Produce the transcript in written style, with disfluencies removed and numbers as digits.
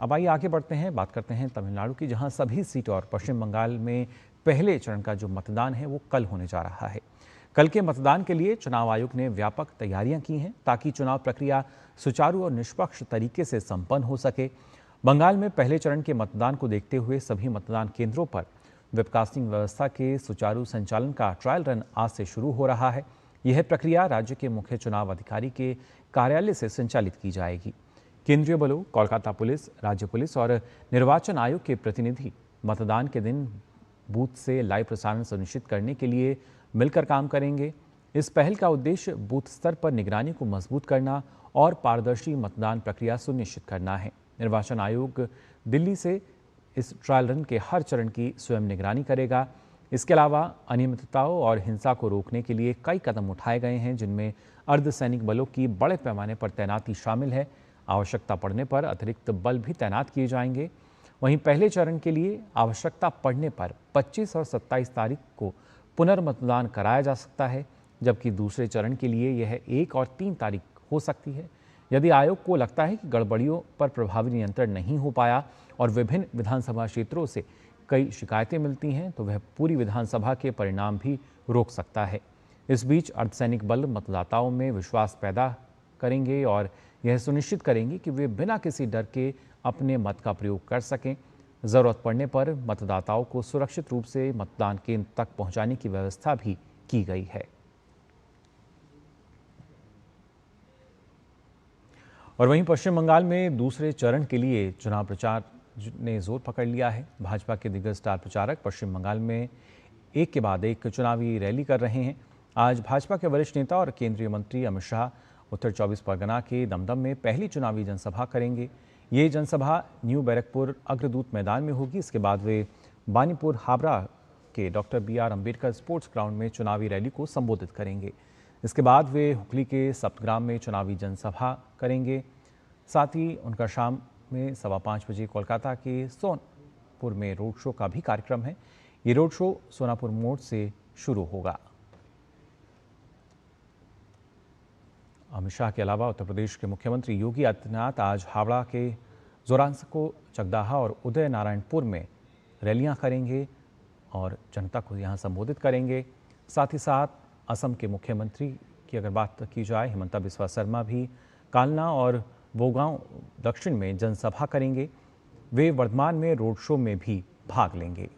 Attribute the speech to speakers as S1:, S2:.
S1: अब आइए आगे बढ़ते हैं, बात करते हैं तमिलनाडु की, जहां सभी सीटों और पश्चिम बंगाल में पहले चरण का जो मतदान है वो कल होने जा रहा है। कल के मतदान के लिए चुनाव आयोग ने व्यापक तैयारियां की हैं ताकि चुनाव प्रक्रिया सुचारू और निष्पक्ष तरीके से संपन्न हो सके। बंगाल में पहले चरण के मतदान को देखते हुए सभी मतदान केंद्रों पर वेबकास्टिंग व्यवस्था के सुचारू संचालन का ट्रायल रन आज से शुरू हो रहा है। यह प्रक्रिया राज्य के मुख्य चुनाव अधिकारी के कार्यालय से संचालित की जाएगी। केंद्रीय बलों, कोलकाता पुलिस, राज्य पुलिस और निर्वाचन आयोग के प्रतिनिधि मतदान के दिन बूथ से लाइव प्रसारण सुनिश्चित करने के लिए मिलकर काम करेंगे। इस पहल का उद्देश्य बूथ स्तर पर निगरानी को मजबूत करना और पारदर्शी मतदान प्रक्रिया सुनिश्चित करना है। निर्वाचन आयोग दिल्ली से इस ट्रायल रन के हर चरण की स्वयं निगरानी करेगा। इसके अलावा अनियमितताओं और हिंसा को रोकने के लिए कई कदम उठाए गए हैं, जिनमें अर्धसैनिक बलों की बड़े पैमाने पर तैनाती शामिल है। आवश्यकता पड़ने पर अतिरिक्त बल भी तैनात किए जाएंगे। वहीं पहले चरण के लिए आवश्यकता पड़ने पर 25 और 27 तारीख को पुनर्मतदान कराया जा सकता है, जबकि दूसरे चरण के लिए यह 1 और 3 तारीख हो सकती है। यदि आयोग को लगता है कि गड़बड़ियों पर प्रभावी नियंत्रण नहीं हो पाया और विभिन्न विधानसभा क्षेत्रों से कई शिकायतें मिलती हैं, तो वह पूरी विधानसभा के परिणाम भी रोक सकता है। इस बीच अर्धसैनिक बल मतदाताओं में विश्वास पैदा करेंगे और यह सुनिश्चित करेंगे कि वे बिना किसी डर के अपने मत का प्रयोग कर सकें। जरूरत पड़ने पर मतदाताओं को सुरक्षित रूप से मतदान केंद्र तक पहुंचाने की व्यवस्था भी की गई है। और वहीं पश्चिम बंगाल में दूसरे चरण के लिए चुनाव प्रचार ने जोर पकड़ लिया है। भाजपा के दिग्गज स्टार प्रचारक पश्चिम बंगाल में एक के बाद एक चुनावी रैली कर रहे हैं। आज भाजपा के वरिष्ठ नेता और केंद्रीय मंत्री अमित शाह उत्तर 24 परगना के दमदम में पहली चुनावी जनसभा करेंगे। ये जनसभा न्यू बैरकपुर अग्रदूत मैदान में होगी। इसके बाद वे बानीपुर हावड़ा के doctor BR Ambedkar sports ground में चुनावी रैली को संबोधित करेंगे। इसके बाद वे हुगली के सप्तग्राम में चुनावी जनसभा करेंगे। साथ ही उनका शाम में 5:15 बजे कोलकाता के सोनापुर में रोड शो का भी कार्यक्रम है। ये रोड शो सोनापुर मोड़ से शुरू होगा। अमित शाह के अलावा उत्तर प्रदेश के मुख्यमंत्री योगी आदित्यनाथ आज हावड़ा के जोरांसको, चकदाहा और उदय नारायणपुर में रैलियां करेंगे और जनता को यहां संबोधित करेंगे। साथ ही साथ असम के मुख्यमंत्री की अगर बात की जाए, हिमंता बिस्वा शर्मा भी कालना और बोगांव दक्षिण में जनसभा करेंगे। वे वर्धमान में रोड शो में भी भाग लेंगे।